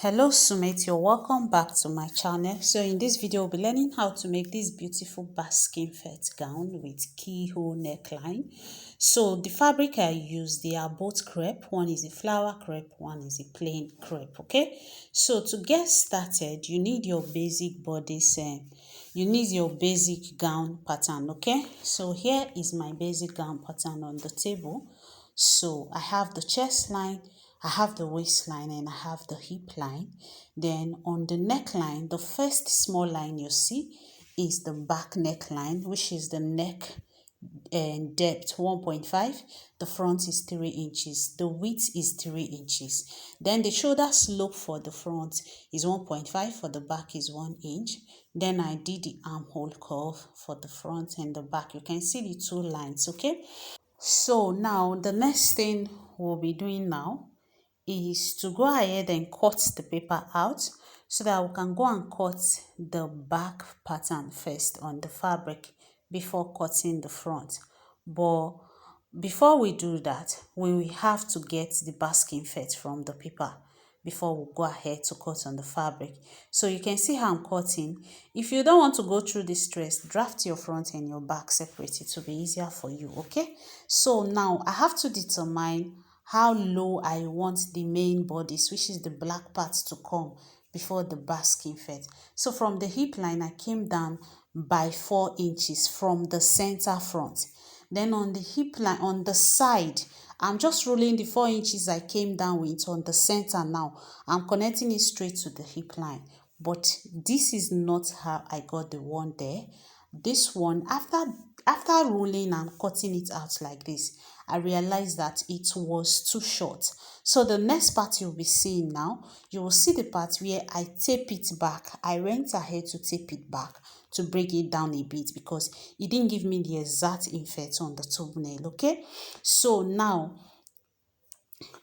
Hello Sumate, you're welcome back to my channel. So in this video we'll be learning how to make this beautiful basking fet gown with keyhole neckline. So the fabric I use, they are both crepe. One is a flower crepe, one is a plain crepe. Okay, so to get started you need your basic bodice, you need your basic gown pattern. Okay, so here is my basic gown pattern on the table. So I have the chest line, I have the waistline, and I have the hip line. Then on the neckline, the first small line you see is the back neckline, which is the neck and depth 1.5. The front is 3 inches. The width is 3 inches. Then the shoulder slope for the front is 1.5. For the back is 1 inch. Then I did the armhole curve for the front and the back. You can see the two lines. Okay, so now the next thing we'll be doing now is to go ahead and cut the paper out so that we can go and cut the back pattern first on the fabric before cutting the front. But before we do that, we will have to get the basking fet from the paper before we go ahead to cut on the fabric. So you can see how I'm cutting. If you don't want to go through this stress, draft your front and your back separate. It will be easier for you. Okay, so now I have to determine how low I want the main bodice, which is the black part, to come before the basking fet. So from the hip line I came down by 4 inches from the center front. Then on the hip line on the side, I'm just rolling the 4 inches I came down with on the center. Now I'm connecting it straight to the hip line, but this is not how I got the one there. This one, after rolling and cutting it out like this, I realized that it was too short. So the next part you'll be seeing now, you will see the part where I tape it back. I went ahead to tape it back to bring it down a bit because it didn't give me the exact effect on the thumbnail. Okay, so now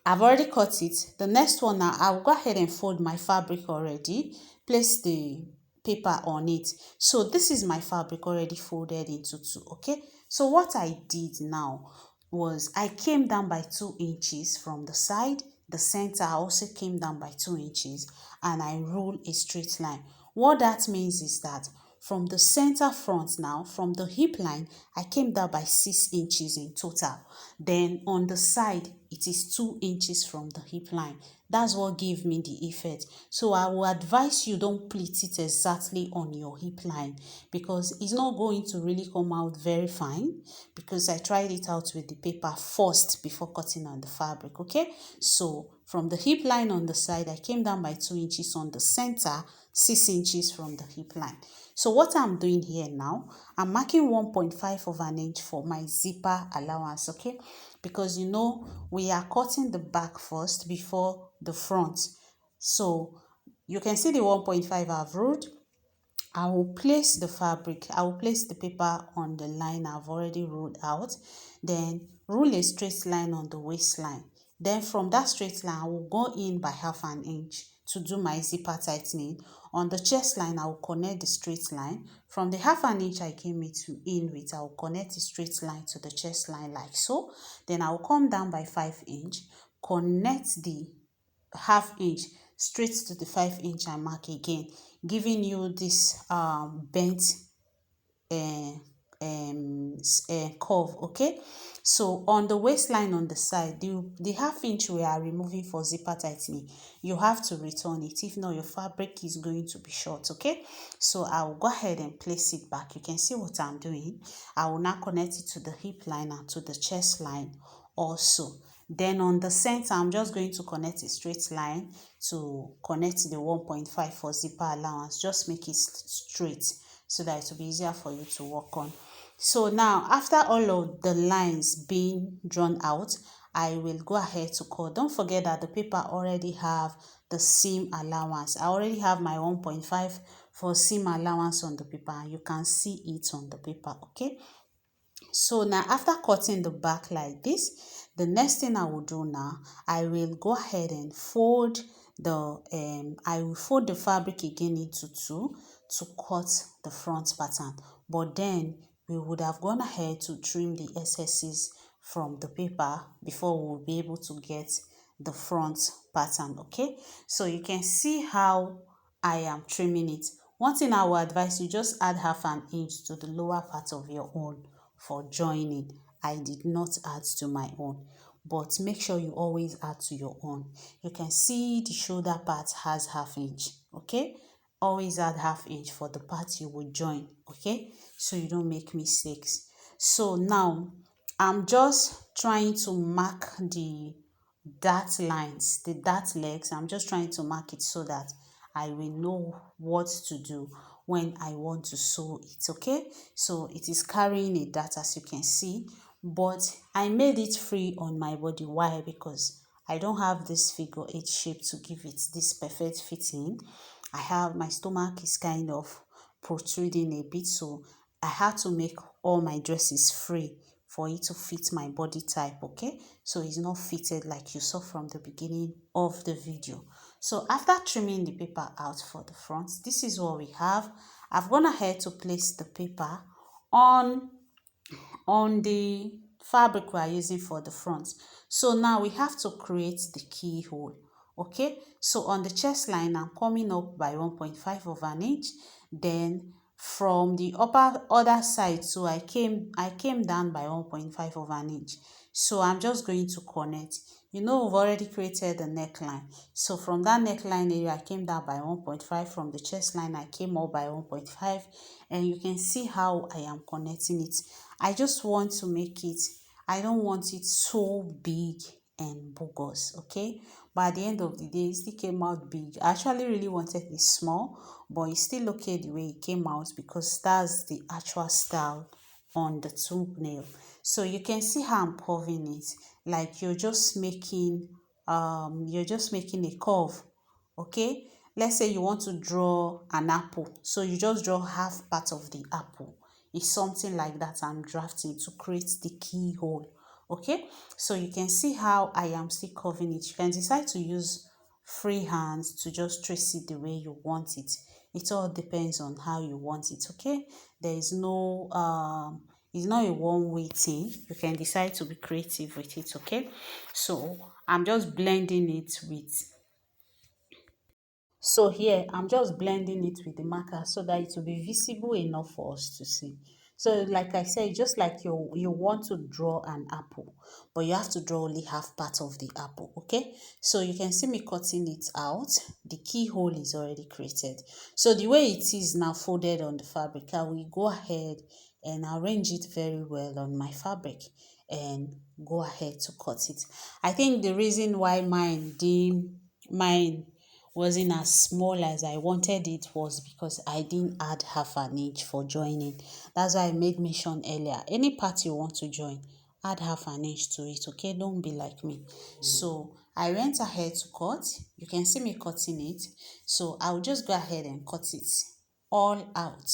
I've already cut it. The next one now, I'll go ahead and fold my fabric already, place the paper on it. So this is my fabric already folded into two. Okay, so what I did now was I came down by 2 inches from the side. The center I also came down by 2 inches and I ruled a straight line. What that means is that from the center front now, from the hip line, I came down by 6 inches in total. Then on the side, it is 2 inches from the hip line. That's what gave me the effect. So I will advise you don't pleat it exactly on your hip line because it's not going to really come out very fine, because I tried it out with the paper first before cutting on the fabric. Okay, so from the hip line on the side, I came down by 2 inches on the center, 6 inches from the hip line. So what I'm doing here now, I'm marking 1.5 of an inch for my zipper allowance. Okay, because you know we are cutting the back first before the front. So you can see the 1.5 I've ruled. I will place the fabric, I will place the paper on the line I've already ruled out. Then rule a straight line on the waistline. Then from that straight line, I will go in by half an inch to do my zipper tightening. On the chest line, I will connect the straight line. From the half an inch I came in with, I will connect the straight line to the chest line like so. Then I will come down by 5 inch, connect the half inch straight to the 5 inch and mark again, giving you this bent curve. Okay, so on the waistline on the side, the half inch we are removing for zipper tightening, you have to return it. If not, your fabric is going to be short. Okay, so I will go ahead and place it back. You can see what I'm doing. I will now connect it to the hip line and to the chest line also. Then on the center, I'm just going to connect a straight line to connect the 1.5 for zipper allowance. Just make it straight so that it will be easier for you to work on. So now, after all of the lines being drawn out, I will go ahead to cut. Don't forget that the paper already have the seam allowance. I already have my 1.5 for seam allowance on the paper. You can see it on the paper. Okay, so now after cutting the back like this, the next thing I will do now, I will go ahead and fold the fabric again into two to cut the front pattern. But then we would have gone ahead to trim the excesses from the paper before we will be able to get the front pattern. Okay, so you can see how I am trimming it. One thing I will advise you, just add half an inch to the lower part of your own for joining. I did not add to my own, but make sure you always add to your own. You can see the shoulder part has half inch. Okay, always add half inch for the part you will join. Okay, so you don't make mistakes. So now I'm just trying to mark the dart lines, the dart legs. I'm just trying to mark it so that I will know what to do when I want to sew it. Okay, so it is carrying a dart, as you can see, but I made it free on my body. Why? Because I don't have this figure 8 shape to give it this perfect fitting. I have, my stomach is kind of protruding a bit, so I had to make all my dresses free for it to fit my body type. Okay, so it's not fitted like you saw from the beginning of the video. So after trimming the paper out for the front, this is what we have. I've gone ahead to place the paper on the fabric we are using for the front. So now we have to create the keyhole. Okay, so on the chest line, I'm coming up by 1.5 of an inch. Then from the other side, so I came down by 1.5 of an inch. So I'm just going to connect. We've already created the neckline. So from that neckline area, I came down by 1.5. From the chest line, I came up by 1.5. And you can see how I am connecting it. I just want to make it, I don't want it so big and bogus. Okay, but at the end of the day, it still came out big. I actually really wanted it small, but it's still okay the way it came out, because that's the actual style on the thumbnail. So you can see how I'm curving it, like you're just making a curve. Okay, let's say you want to draw an apple, so you just draw half part of the apple. It's something like that I'm drafting to create the keyhole. Okay, so you can see how I am still curving it. You can decide to use free hands to just trace it the way you want it. It all depends on how you want it. Okay, there is no it's not a one-way thing. You can decide to be creative with it. Okay, so I'm just blending it with, so here I'm just blending it with the marker so that it will be visible enough for us to see. So like I said, just like you want to draw an apple, but you have to draw only half part of the apple. Okay, so you can see me cutting it out. The keyhole is already created. So the way it is now folded on the fabric, I will go ahead and arrange it very well on my fabric and go ahead to cut it. I think the reason why mine wasn't as small as I wanted it was because I didn't add half an inch for joining. That's why I made mention earlier. Any part you want to join, add half an inch to it. Okay, don't be like me. So I went ahead to cut. You can see me cutting it. So I'll just go ahead and cut it all out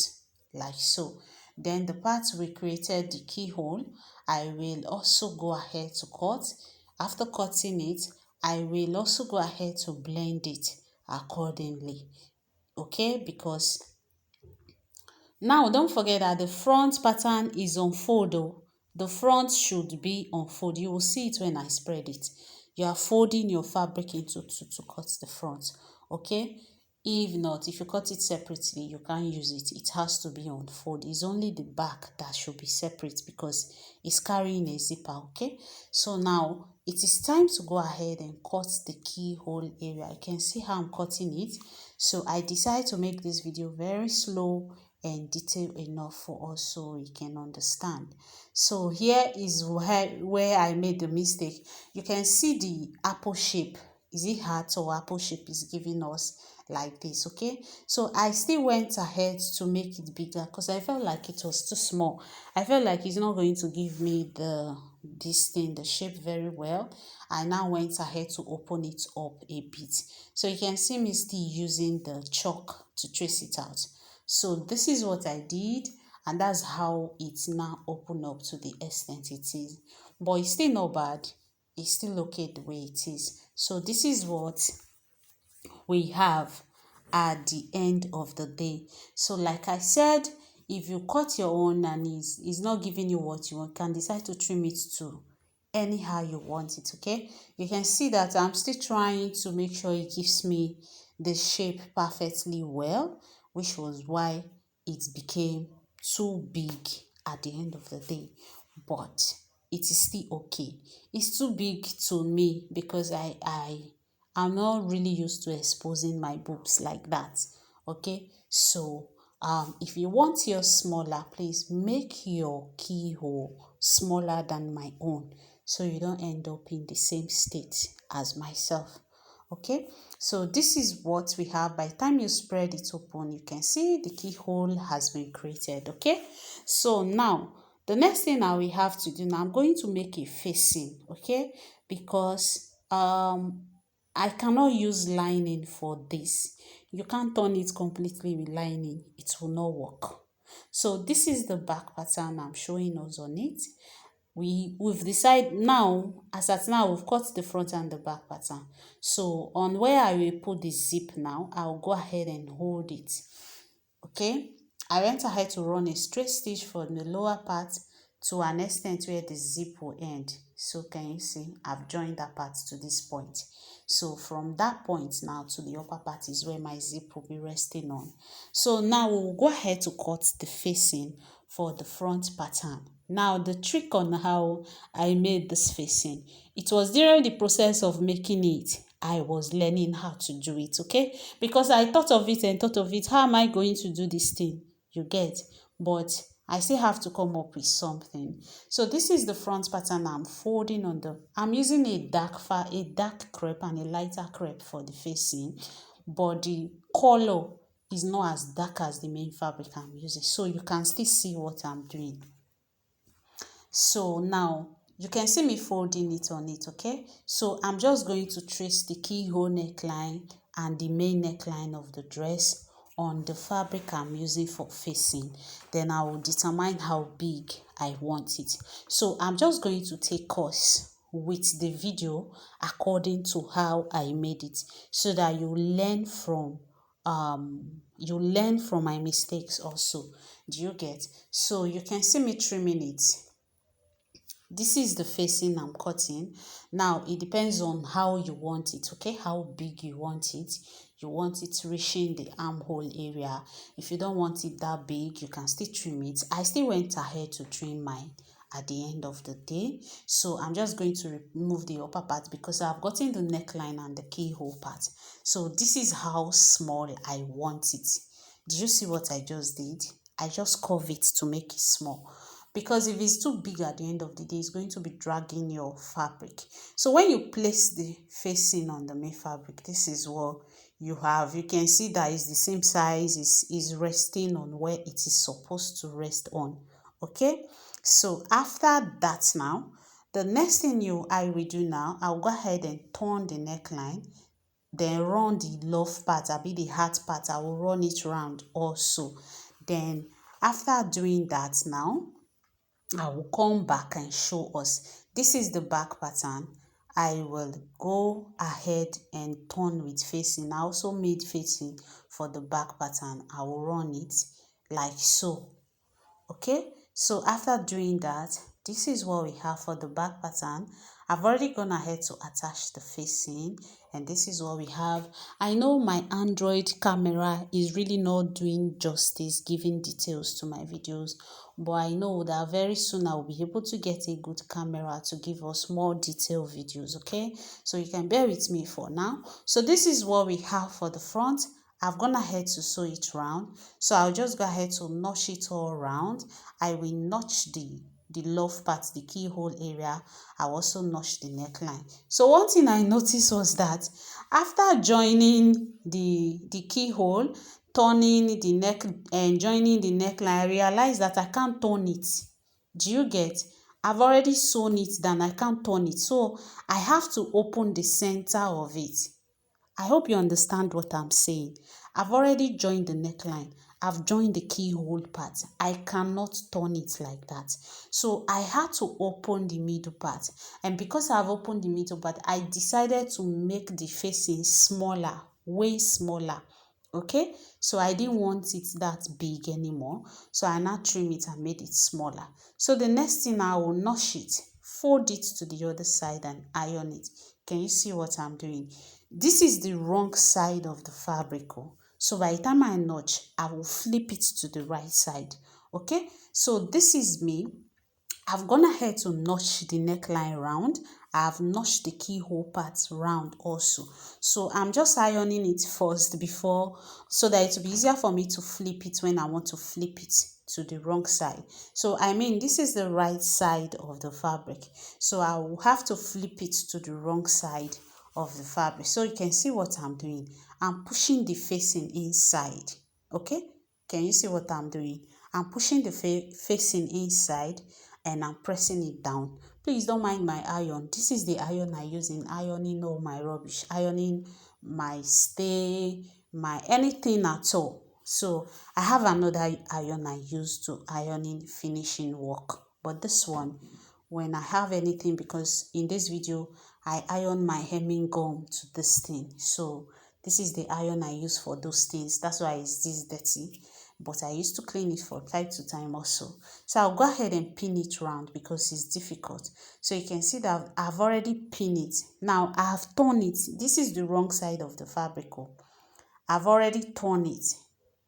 like so. Then the parts we created the keyhole, I will also go ahead to cut. After cutting it, I will also go ahead to blend it accordingly. Okay, because now don't forget that the front pattern is on fold. The front should be on fold. You will see it when I spread it. You are folding your fabric into two to cut the front. Okay, if not, if you cut it separately, you can't use it. It has to be on fold. It's only the back that should be separate because it's carrying a zipper. Okay, so now it is time to go ahead and cut the keyhole area. You can see how I'm cutting it. So I decided to make this video very slow and detailed enough for us so we can understand. So here is where I made the mistake. You can see the apple shape. Is it heart or apple shape is giving us like this? Okay, so I still went ahead to make it bigger because I felt like it was too small. I felt like it's not going to give me the shape very well. I now went ahead to open it up a bit. So you can see me still using the chalk to trace it out. So this is what I did, and that's how it's now opened up to the extent it is. But it's still not bad. It's still okay the way it is. So this is what we have at the end of the day. So like I said, if you cut your own and it's not giving you what you want, you can decide to trim it to anyhow you want it. Okay, you can see that I'm still trying to make sure it gives me the shape perfectly well, which was why it became too big at the end of the day. But it is still okay. It's too big to me because I'm not really used to exposing my boobs like that. Okay, so if you want yours smaller, please make your keyhole smaller than my own, so you don't end up in the same state as myself. Okay, so this is what we have. By the time you spread it open, you can see the keyhole has been created. Okay, so now the next thing that we have to do now, I'm going to make a facing. Okay, because I cannot use lining for this. You can't turn it completely with lining, it will not work. So this is the back pattern I'm showing us on it. We've decided now, as at now, we've cut the front and the back pattern. So on where I will put the zip now, I'll go ahead and hold it. Okay, I went ahead to run a straight stitch from the lower part to an extent where the zip will end. So can you see, I've joined that part to this point. So from that point now to the upper part is where my zip will be resting on. So now we'll go ahead to cut the facing for the front pattern. Now the trick on how I made this facing, it was during the process of making it I was learning how to do it. Okay, because I thought of it and thought of it, how am I going to do this thing, you get? But I still have to come up with something. So this is the front pattern I'm folding on I'm using a dark crepe and a lighter crepe for the facing, but the color is not as dark as the main fabric I'm using, so you can still see what I'm doing. So now you can see me folding it on it. Okay, so I'm just going to trace the keyhole neckline and the main neckline of the dress on the fabric I'm using for facing. Then I will determine how big I want it. So I'm just going to take course with the video according to how I made it, so that you learn from my mistakes also. Do you get? So you can see me trimming it. This is the facing I'm cutting. Now it depends on how you want it. Okay, how big you want it. You want it reaching the armhole area. If you don't want it that big, you can still trim it. I still went ahead to trim mine at the end of the day. So I'm just going to remove the upper part because I've gotten the neckline and the keyhole part. So this is how small I want it. Did you see what I just did? I just curve it to make it small, because if it's too big at the end of the day, it's going to be dragging your fabric. So when you place the facing on the main fabric, this is what you have. You can see that it's the same size, is resting on where it is supposed to rest on. Okay, so after that now, the next thing I will do now, I'll go ahead and turn the neckline, then run the love part, the heart part, I will run it round also. Then after doing that now, I will come back and show us. This is the back pattern. I will go ahead and turn with facing. I also made facing for the back pattern. I will run it like so. Okay, so after doing that, this is what we have for the back pattern. I've already gone ahead to attach the facing, and this is what we have. I know my Android camera is really not doing justice giving details to my videos, but I know that very soon I will be able to get a good camera to give us more detailed videos. Okay, so you can bear with me for now. So this is what we have for the front. I've gone ahead to sew it round, so I'll just go ahead to notch it all round. I will notch the love part, the keyhole area. I'll also notch the neckline. So one thing I noticed was that after joining the keyhole, turning the neck and joining the neckline, I realized that I can't turn it. Do you get? I've already sewn it down, I can't turn it, so I have to open the center of it. I hope you understand what I'm saying. I've already joined the neckline. I've joined the keyhole part. I cannot turn it like that. So I had to open the middle part. And because I've opened the middle part, I decided to make the facing smaller, way smaller. Okay, so I didn't want it that big anymore. So I now trim it and made it smaller. So the next thing, I will notch it fold it to the other side and iron it. Can you see what I'm doing? This is the wrong side of the fabric. Oh. So by the time I notch, I will flip it to the right side. Okay, so this is me. I've gone ahead to notch the neckline round. I've notched the keyhole part round also. So I'm just ironing it first before, so that it will be easier for me to flip it when I want to flip it to the wrong side. So I mean, this is the right side of the fabric. So I will have to flip it to the wrong side of the fabric. So you can see what I'm doing. I'm pushing the facing inside. Okay? Can you see what I'm doing? I'm pushing the facing inside and I'm pressing it down. Please don't mind my iron. This is the iron I use in ironing all my rubbish, ironing my stay, my anything at all. So I have another iron I use to ironing finishing work. But this one, when I have anything, because in this video, I iron my hemming gum to this thing. So this is the iron I use for those things. That's why it's this dirty. But I used to clean it from time to time also. So I'll go ahead and pin it round because it's difficult. So you can see that I've already pinned it. Now I have torn it. This is the wrong side of the fabric. I've already torn it.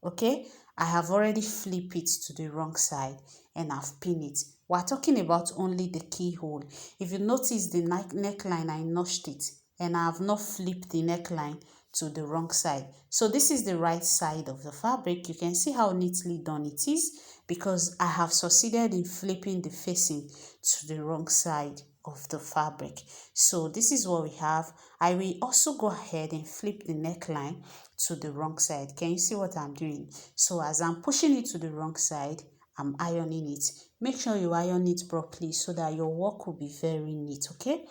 Okay, I have already flipped it to the wrong side and I've pinned it. We're talking about only the keyhole. If you notice the neckline, I notched it and I have not flipped the neckline to the wrong side. So this is the right side of the fabric. You can see how neatly done it is because I have succeeded in flipping the facing to the wrong side of the fabric. So this is what we have. I will also go ahead and flip the neckline to the wrong side. Can you see what I'm doing? So as I'm pushing it to the wrong side, I'm ironing it. Make sure you iron it properly so that your work will be very neat, okay?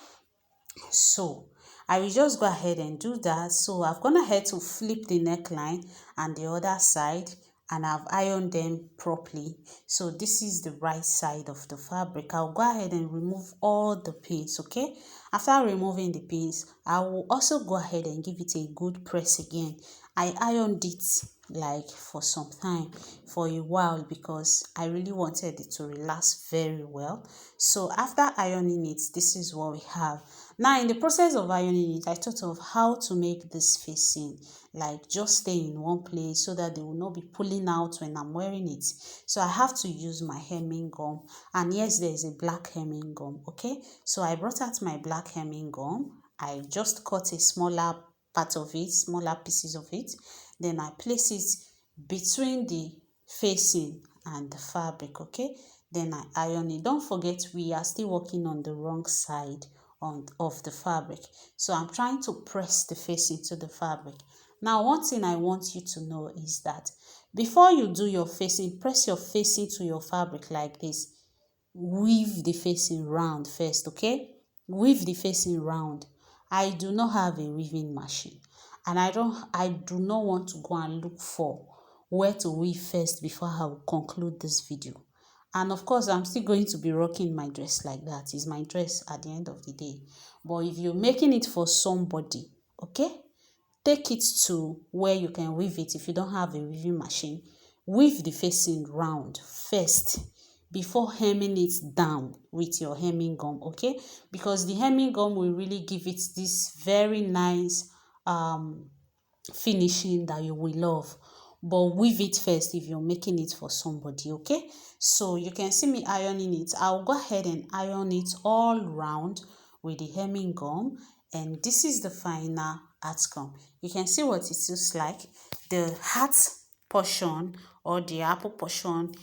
So I will just go ahead and do that. So I've gone ahead to flip the neckline and the other side and I've ironed them properly. So this is the right side of the fabric. I'll go ahead and remove all the pins, okay? After removing the pins, I will also go ahead and give it a good press again. I ironed it like for some time, for a while, because I really wanted it to relax very well. So after ironing it, this is what we have. Now in the process of ironing it, I thought of how to make this facing like just stay in one place so that they will not be pulling out when I'm wearing it. So I have to use my hemming gum, and yes, there is a black hemming gum. Okay, so I brought out my black hemming gum. I just cut a smaller part of it, smaller pieces of it, then I place it between the facing and the fabric. Okay, then I iron it. Don't forget, we are still working on the wrong side of the fabric, so I'm trying to press the facing to the fabric. Now one thing I want you to know is that before you do your facing, press your facing to your fabric like this. Weave the facing round first, okay? Weave the facing round. I do not have a weaving machine, and I do not want to go and look for where to weave first before I will conclude this video. And of course, I'm still going to be rocking my dress like that. It's my dress at the end of the day. But if you're making it for somebody, okay, take it to where you can weave it. If you don't have a weaving machine, weave the facing round first before hemming it down with your hemming gum, okay? Because the hemming gum will really give it this very nice finishing that you will love. But weave it first if you're making it for somebody, okay? So you can see me ironing it. I'll go ahead and iron it all round with the hemming gum, and this is the final outcome. You can see what it looks like. The heart portion or the apple portion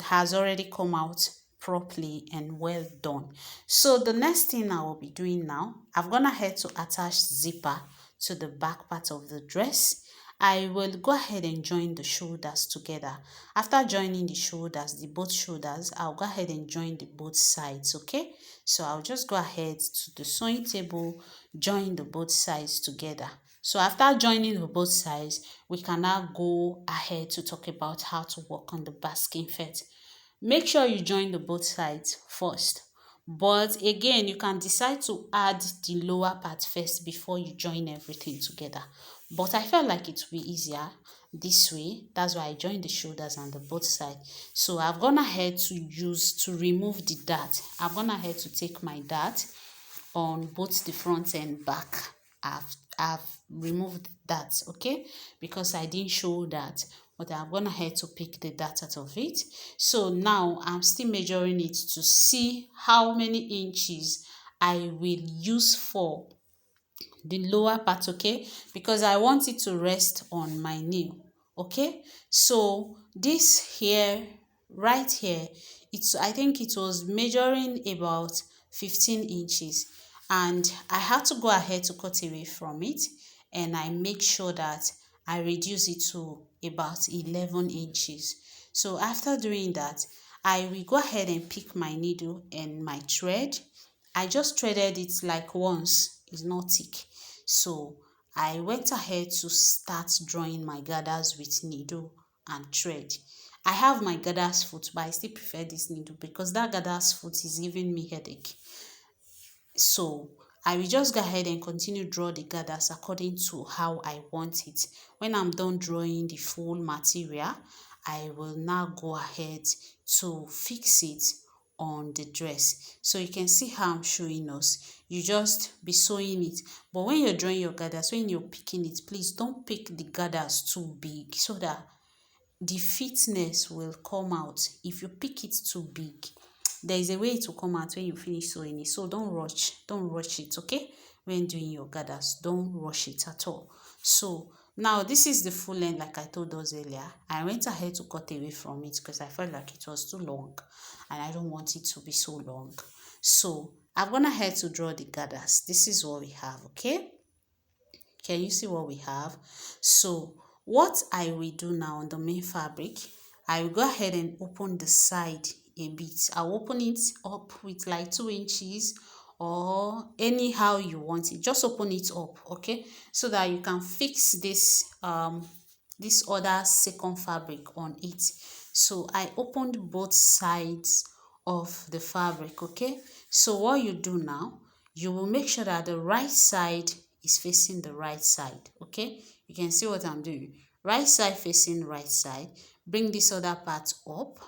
has already come out properly and well done. So the next thing I will be doing now, I've gone ahead to attach zipper to the back part of the dress. I will go ahead and join the shoulders together. After joining the shoulders, both shoulders, I'll go ahead and join the both sides, okay? So I'll just go ahead to the sewing table, join the both sides together. So after joining the both sides, we can now go ahead to talk about how to work on the basking fit. Make sure you join the both sides first. But again, you can decide to add the lower part first before you join everything together. But I felt like it will be easier this way. That's why I joined the shoulders and the both side. So I've gone ahead to remove the dart. I've gone ahead to take my dart on both the front and back. I've removed that, okay, because I didn't show that, but I've gone ahead to pick the dart out of it. So now I'm still measuring it to see how many inches I will use for the lower part, okay, because I want it to rest on my nail, okay. So this here, right here, I think it was measuring about 15 inches, and I had to go ahead to cut away from it, and I make sure that I reduce it to about 11 inches. So after doing that, I will go ahead and pick my needle and my thread. I just threaded it like once, it's not thick. So I went ahead to start drawing my gathers with needle and thread. I have my gathers foot, but I still prefer this needle because that gathers foot is giving me headache. So I will just go ahead and continue draw the gathers according to how I want it. When I'm done drawing the full material, I will now go ahead to fix it on the dress. So you can see how I'm showing us. You just be sewing it. But when you're drawing your gathers, when you're picking it, please don't pick the gathers too big so that the fitness will come out. If you pick it too big, there is a way it will come out when you finish sewing it. So don't rush it, okay? When doing your gathers, don't rush it at all. So now this is the full length, like I told us earlier. I went ahead to cut away from it because I felt like it was too long and I don't want it to be so long. So I've gone ahead to draw the gathers. This is what we have, okay? Can you see what we have? So what I will do now on the main fabric, I will go ahead and open the side a bit. I'll open it up with like 2 inches or anyhow you want it. Just open it up, okay, so that you can fix this other second fabric on it. So I opened both sides of the fabric, okay. So what you do now, you will make sure that the right side is facing the right side, okay. You can see what I'm doing. Right side facing right side. Bring this other part up.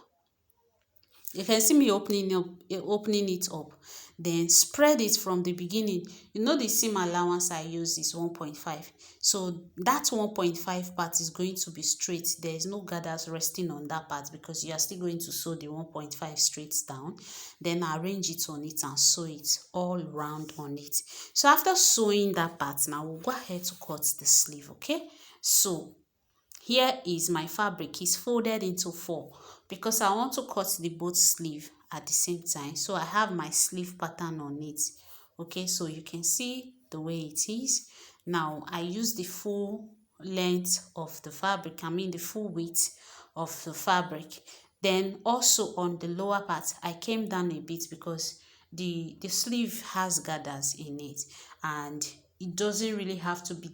You can see me opening it up. Then spread it from the beginning. You know the seam allowance I use is 1.5. So that 1.5 part is going to be straight. There is no gathers resting on that part because you are still going to sew the 1.5 straight down. Then arrange it on it and sew it all round on it. So after sewing that part, now we'll go ahead to cut the sleeve, okay? So here is my fabric. It's folded into 4 because I want to cut the both sleeve at the same time. So I have my sleeve pattern on it. Okay, so you can see the way it is. Now I use the full length of the fabric, the full width of the fabric. Then also on the lower part, I came down a bit because the sleeve has gathers in it, and it doesn't really have to be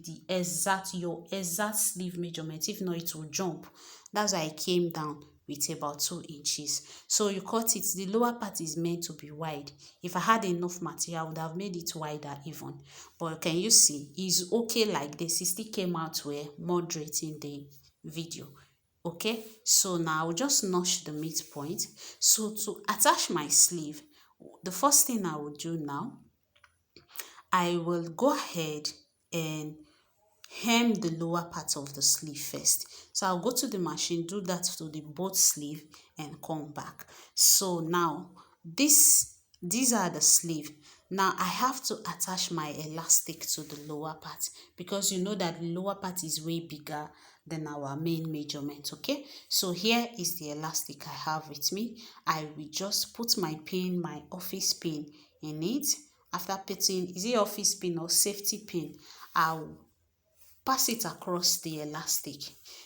your exact sleeve measurement. If not, it will jump. That's why I came down with about 2 inches. So you cut it. The lower part is meant to be wide. If I had enough material, I would have made it wider even. But can you see? It's okay like this. It still came out well, moderate in the video. Okay, so now I'll just notch the midpoint. So to attach my sleeve, the first thing I will do now, I will go ahead and hem the lower part of the sleeve first. So I'll go to the machine, do that to the both sleeve and come back. So now these are the sleeve. Now I have to attach my elastic to the lower part because you know that the lower part is way bigger than our main measurement, okay? So here is the elastic I have with me. I will just put my pin, my office pin in it. After putting, is it office pin or safety pin? I'll pass it across the elastic.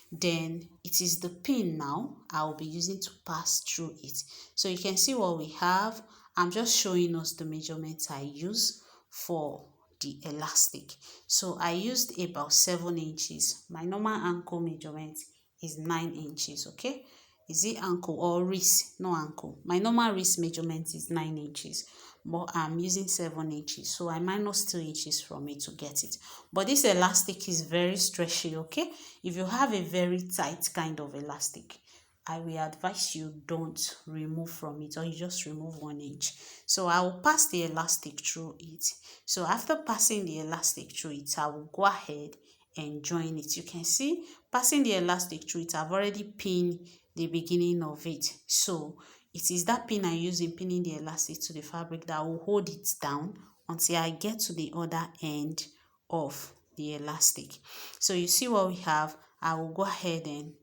Then it is the pin now I'll be using to pass through it. So you can see what we have. I'm just showing us the measurements I use for the elastic. So I used about 7 inches. My normal ankle measurement is 9 inches, okay? Is it ankle or wrist? No, ankle. My normal wrist measurement is 9 inches, but I'm using 7 inches, so I minus 2 inches from it to get it. But this elastic is very stretchy, okay? If you have a very tight kind of elastic, I will advise you don't remove from it, or you just remove 1 inch. So I will pass the elastic through it. So after passing the elastic through it, I will go ahead and join it. You can see passing the elastic through it, I've already pinned the beginning of it. So it is that pin I use in pinning the elastic to the fabric that will hold it down until I get to the other end of the elastic. So you see what we have. I will go ahead and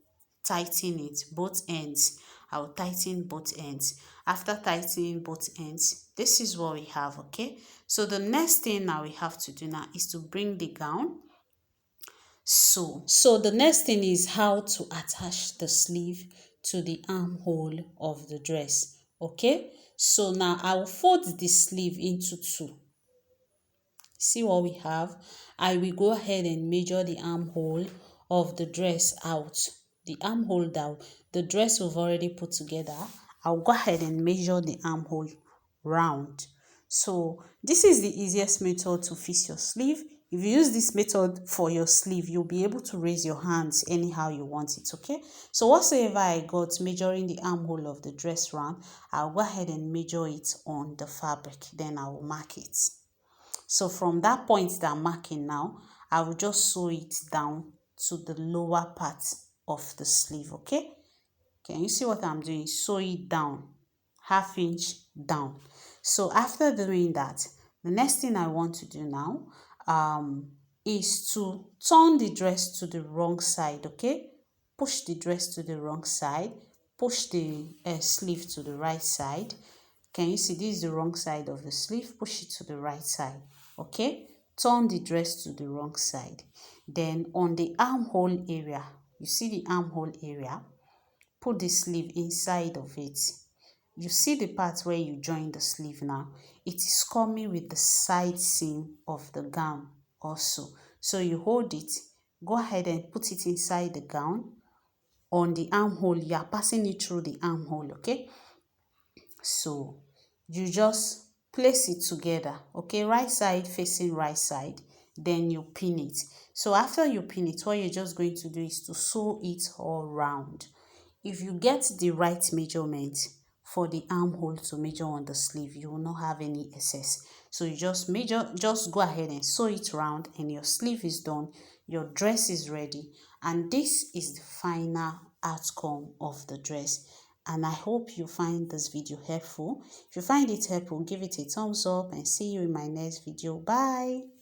tighten it, both ends. I will tighten both ends. After tightening both ends, this is what we have, okay? So the next thing now we have to do now is to bring the gown. So the next thing is how to attach the sleeve to the armhole of the dress, okay? So now I will fold the sleeve into two. See what we have? I will go ahead and measure the armhole of the dress out. The armhole down, the dress we've already put together. I'll go ahead and measure the armhole round. So this is the easiest method to fix your sleeve. If you use this method for your sleeve, you'll be able to raise your hands anyhow you want it, okay? So whatsoever I got measuring the armhole of the dress round, I'll go ahead and measure it on the fabric. Then I will mark it. So from that point that I'm marking now, I will just sew it down to the lower part of the sleeve, okay? Can you see what I'm doing? Sew it down, ½ inch down. So after doing that, the next thing I want to do now is to turn the dress to the wrong side, okay? Push the dress to the wrong side, push the sleeve to the right side. Can you see this is the wrong side of the sleeve? Push it to the right side, okay? Turn the dress to the wrong side. Then on the armhole area, you see the armhole area, put the sleeve inside of it. You see the part where you join the sleeve now. It is coming with the side seam of the gown also. So you hold it, go ahead and put it inside the gown. On the armhole, you are passing it through the armhole, okay? So you just place it together, okay? Right side facing right side, then you pin it. So after you pin it, what you're just going to do is to sew it all round. If you get the right measurement for the armhole to measure on the sleeve, you will not have any excess. So you just go ahead and sew it round, and your sleeve is done, your dress is ready, and this is the final outcome of the dress. And I hope you find this video helpful. If you find it helpful, give it a thumbs up, and see you in my next video. Bye.